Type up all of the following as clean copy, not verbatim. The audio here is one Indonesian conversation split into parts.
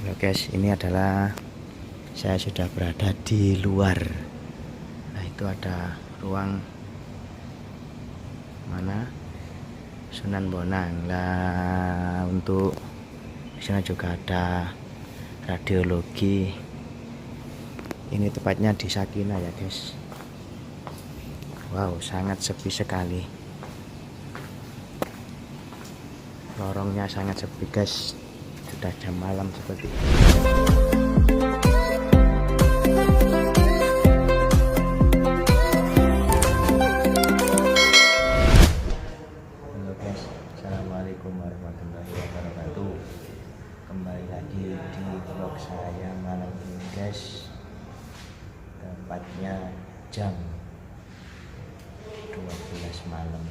Halo guys, ini adalah saya sudah berada di luar. Nah, itu ada ruang mana Sunan Bonang. Nah, untuk di sana juga ada radiologi. Ini tepatnya di Sakinah ya guys. Wow, sangat sepi sekali. Lorongnya sangat sepi guys. Sudah jam malam seperti ini. Halo guys, assalamualaikum warahmatullahi wabarakatuh. Kembali lagi di vlog saya malam ini guys. Tepatnya jam 12 malam.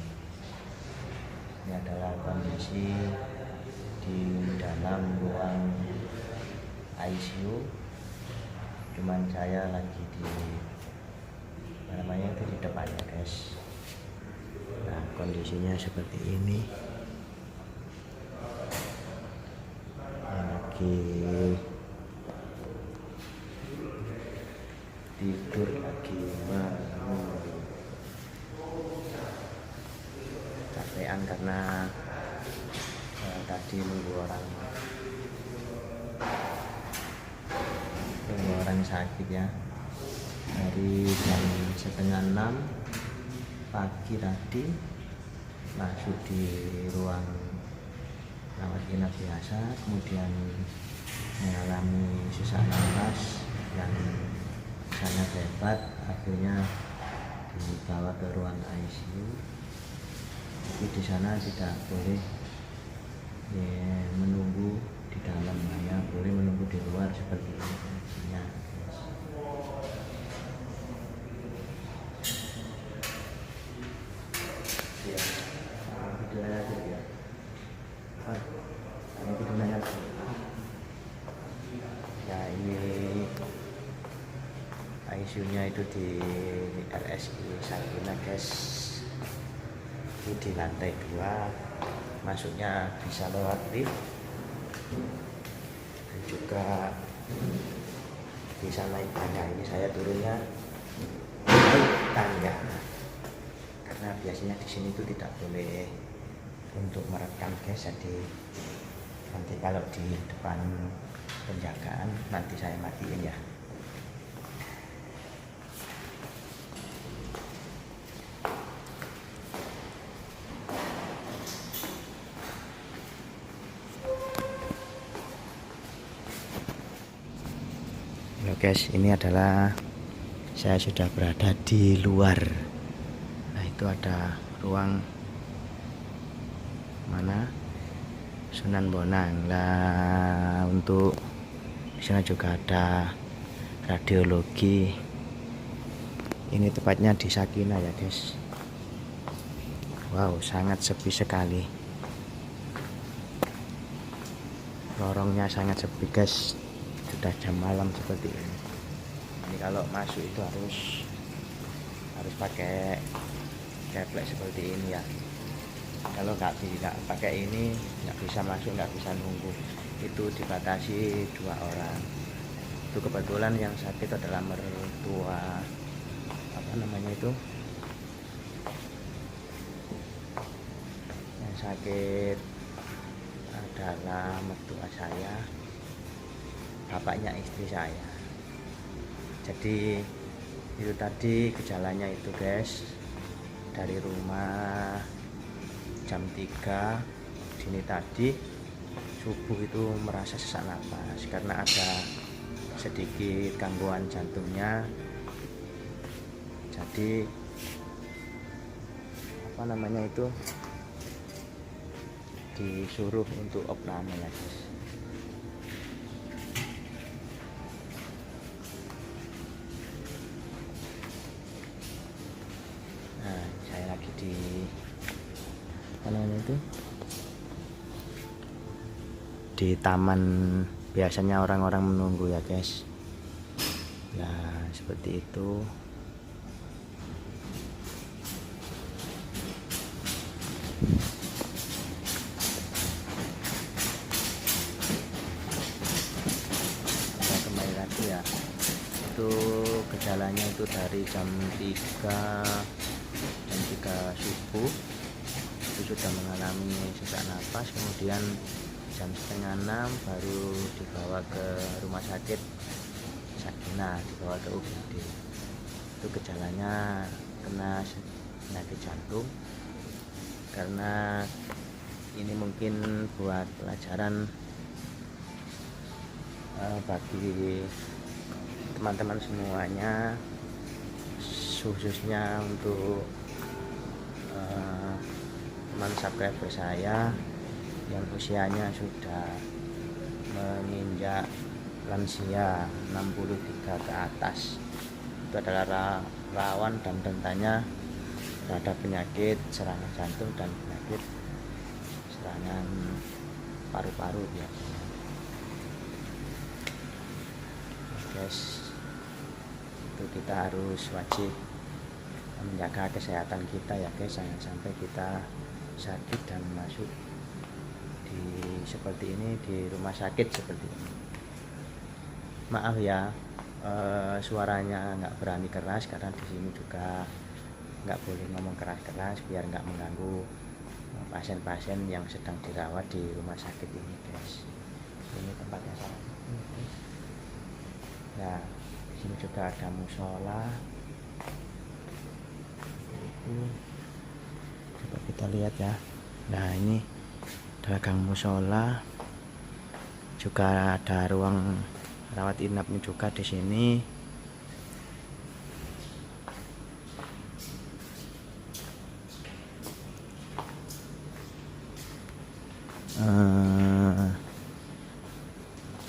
Ini adalah kondisi di dalam ruang ICU. Cuman saya lagi di namanya itu di depannya guys. Nah, kondisinya seperti ini. Lagi tidur, lagi capean karena tadi nunggu orang sakit ya. Dari jam 5:30 pagi tadi masuk di ruang rawat inap biasa, kemudian mengalami sesak napas yang sangat hebat, akhirnya dibawa ke ruang ICU. Tapi di sana tidak boleh menunggu di dalam, hanya boleh menunggu di luar seperti ini kondisinya. Ya, ini ICU-nya itu di RSI Sakinah guys. Itu di lantai 2, masuknya bisa lewat lift dan juga bisa naik tangga. Ini saya turunnya naik tangga karena biasanya di sini itu tidak boleh untuk merekam guys. Jadi nanti kalau di depan penjagaan nanti saya matiin ya. Halo guys, ini adalah saya sudah berada di luar. Nah, itu ada ruang mana Sunan Bonang. Nah, untuk di sana juga ada radiologi. Ini tepatnya di Sakinah ya guys. Wow, sangat sepi sekali. Lorongnya sangat sepi guys. Sudah jam malam seperti ini. Ini kalau masuk itu harus pakai keplek seperti ini ya. Kalau nggak pakai ini nggak bisa masuk, nggak bisa nunggu. Itu dibatasi 2 orang. Itu kebetulan yang sakit adalah mertua, apa namanya itu, yang sakit adalah mertua saya, bapaknya istri saya. Jadi itu tadi gejalanya itu guys, dari rumah jam 3 sini tadi subuh itu merasa sesak napas karena ada sedikit gangguan jantungnya. Jadi apa namanya itu, disuruh untuk opname ya guys. Nah, saya lagi di apa namanya itu, di taman biasanya orang-orang menunggu ya guys. Nah, seperti itu. untuk gejalanya itu dari jam 3 subuh itu sudah mengalami sesak napas, kemudian jam setengah 6 baru dibawa ke rumah sakit Sakinah, dibawa ke UGD. Itu gejalanya kena penyakit jantung. Karena ini mungkin buat pelajaran bagi teman-teman semuanya, khususnya untuk teman subscriber saya yang usianya sudah menginjak lansia 63 ke atas. Itu adalah rawan dan rentannya terhadap penyakit serangan jantung dan penyakit serangan paru-paru biasanya. Guys, itu kita harus wajib menjaga kesehatan kita ya guys, jangan sampai kita sakit dan masuk seperti ini di rumah sakit seperti ini. Maaf ya, suaranya nggak berani keras karena di sini juga nggak boleh ngomong keras-keras biar nggak mengganggu pasien-pasien yang sedang dirawat di rumah sakit ini guys. Ini tempatnya salah. Ya, di sini juga ada musola. Coba kita lihat ya. Nah, ini adalah gang musola. Juga ada ruang rawat inapnya juga di sini.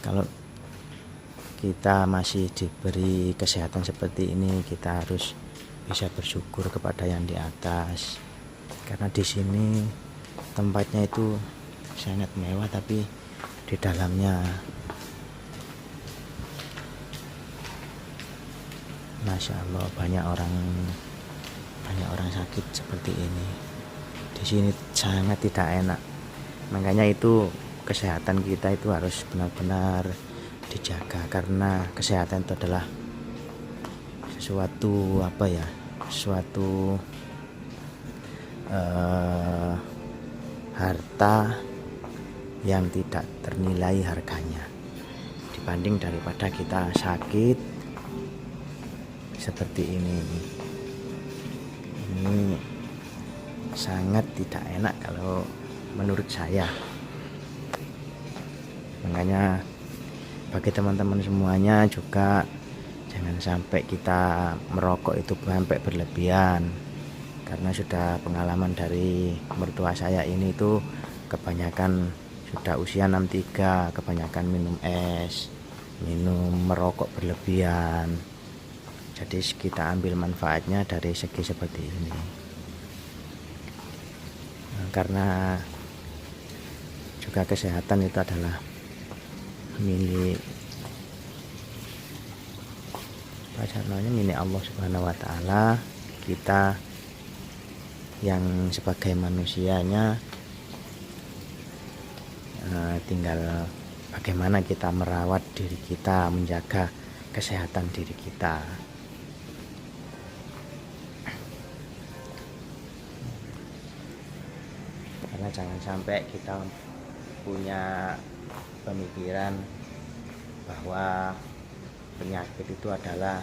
Kalau kita masih diberi kesehatan seperti ini, kita harus bisa bersyukur kepada yang di atas. Karena di sini tempatnya itu sangat mewah, tapi di dalamnya Masya Allah banyak orang sakit seperti ini. Di sini sangat tidak enak. Makanya itu kesehatan kita itu harus benar-benar dijaga, karena kesehatan itu adalah sesuatu harta yang tidak ternilai harganya dibanding daripada kita sakit seperti ini. Ini sangat tidak enak kalau menurut saya. Makanya bagi teman-teman semuanya juga jangan sampai kita merokok itu sampai berlebihan, karena sudah pengalaman dari mertua saya ini tuh kebanyakan sudah usia 63, kebanyakan minum es, merokok berlebihan. Jadi kita ambil manfaatnya dari segi seperti ini. Karena juga kesehatan itu adalah milik milik Allah Subhanahu wa Ta'ala. Kita yang sebagai manusianya tinggal bagaimana kita merawat diri kita, menjaga kesehatan diri kita. Karena jangan sampai kita punya pemikiran bahwa penyakit itu adalah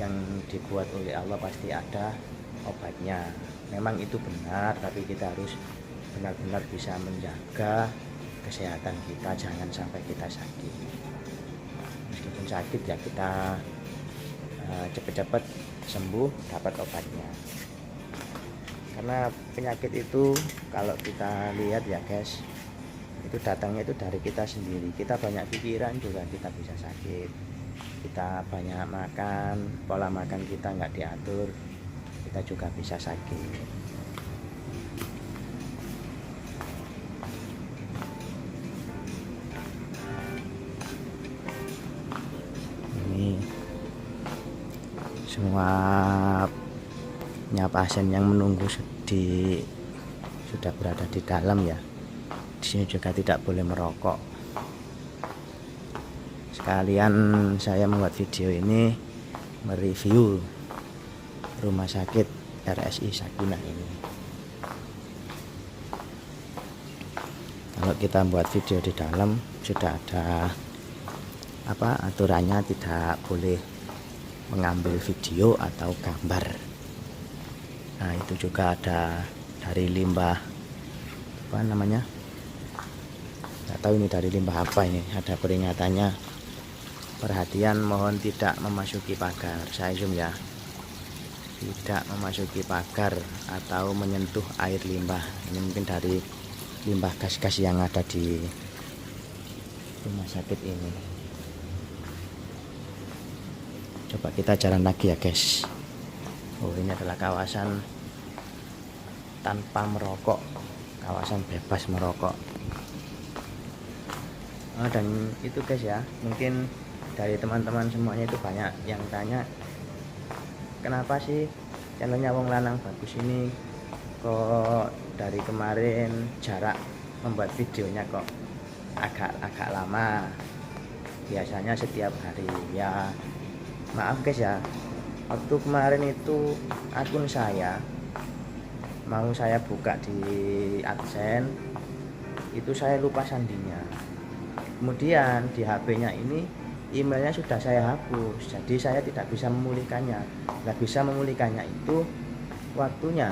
yang dibuat oleh Allah, pasti ada obatnya. Memang itu benar, tapi kita harus benar-benar bisa menjaga kesehatan kita, jangan sampai kita sakit. Meskipun sakit ya kita cepat-cepat sembuh, dapat obatnya. Karena penyakit itu kalau kita lihat ya guys, itu datangnya itu dari kita sendiri. Kita banyak pikiran juga kita bisa sakit. Kita banyak makan, pola makan kita nggak diatur, kita juga bisa sakit. Ini semuanya pasien yang menunggu sudah berada di dalam ya. Di sini juga tidak boleh merokok. sekalian saya membuat video ini mereview rumah sakit RSI Sakinah ini. Kalau kita buat video di dalam sudah ada aturannya, tidak boleh mengambil video atau gambar. Nah, itu juga ada dari limbah nggak tahu ini dari limbah apa ini, ada peringatannya, perhatian mohon tidak memasuki pagar. Saya zoom ya, tidak memasuki pagar atau menyentuh air limbah. Ini mungkin dari limbah gas-gas yang ada di rumah sakit ini. Coba kita jalan lagi ya guys. Oh, ini adalah kawasan tanpa merokok, kawasan bebas merokok. Dan itu guys ya, mungkin dari teman-teman semuanya itu banyak yang tanya, kenapa sih channelnya Wong Lanang Bagus ini kok dari kemarin jarak membuat videonya kok agak lama, biasanya setiap hari. Ya maaf guys ya, waktu kemarin itu akun saya mau saya buka di AdSense, itu saya lupa sandinya. Kemudian di HP-nya ini emailnya sudah saya hapus, jadi saya tidak bisa memulihkannya. Nggak bisa memulihkannya itu waktunya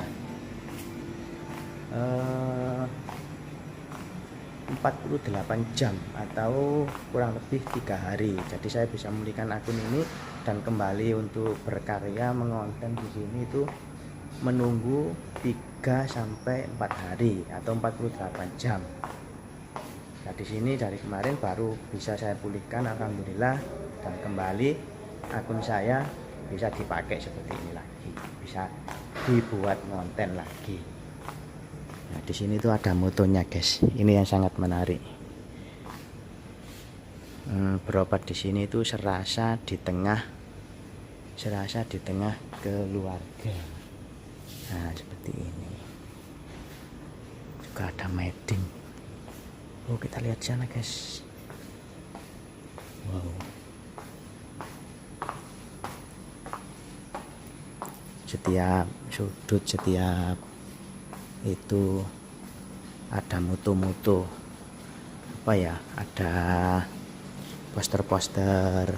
48 jam atau kurang lebih 3 hari. Jadi saya bisa memulihkan akun ini dan kembali untuk berkarya mengonten di sini itu menunggu 3 sampai 4 hari atau 48 jam. Nah, di sini dari kemarin baru bisa saya pulihkan, alhamdulillah, dan kembali akun saya bisa dipakai seperti ini lagi, bisa dibuat konten lagi. Nah, di sini tuh ada motonya guys, ini yang sangat menarik. Berobat di sini itu serasa di tengah keluarga. Nah, seperti ini. Juga ada meeting. Oh, kita lihat sana guys. Wow. Setiap sudut, setiap itu ada mutu-mutu ada poster-poster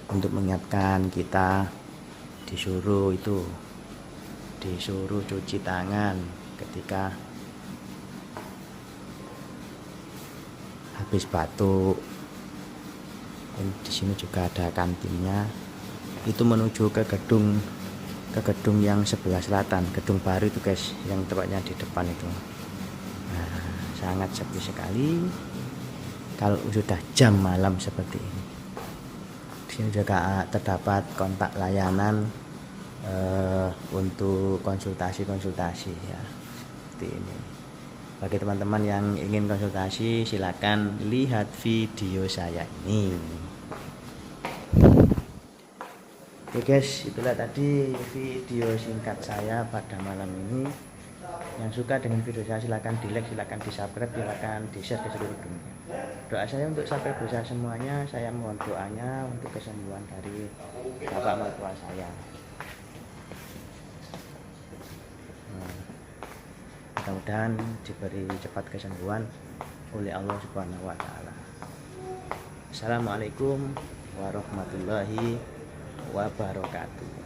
untuk mengingatkan kita, disuruh cuci tangan ketika habis batuk. Di sini juga ada kantinnya, itu menuju ke gedung yang sebelah selatan, gedung baru itu guys, yang tepatnya di depan itu. Nah, sangat sepi sekali kalau sudah jam malam seperti ini. Di sini juga terdapat kontak layanan untuk konsultasi ya, seperti ini. Bagi teman-teman yang ingin konsultasi, silakan lihat video saya ini. Oke guys, itulah tadi video singkat saya pada malam ini. Yang suka dengan video saya silakan di like, silakan di subscribe, silakan di share ke seluruh dunia. Doa saya untuk sampai berusaha semuanya, saya mohon doanya untuk kesembuhan dari bapak mertua saya. Mudah-mudahan diberi cepat kesembuhan oleh Allah Subhanahu wa Ta'ala. Assalamualaikum warahmatullahi wabarakatuh.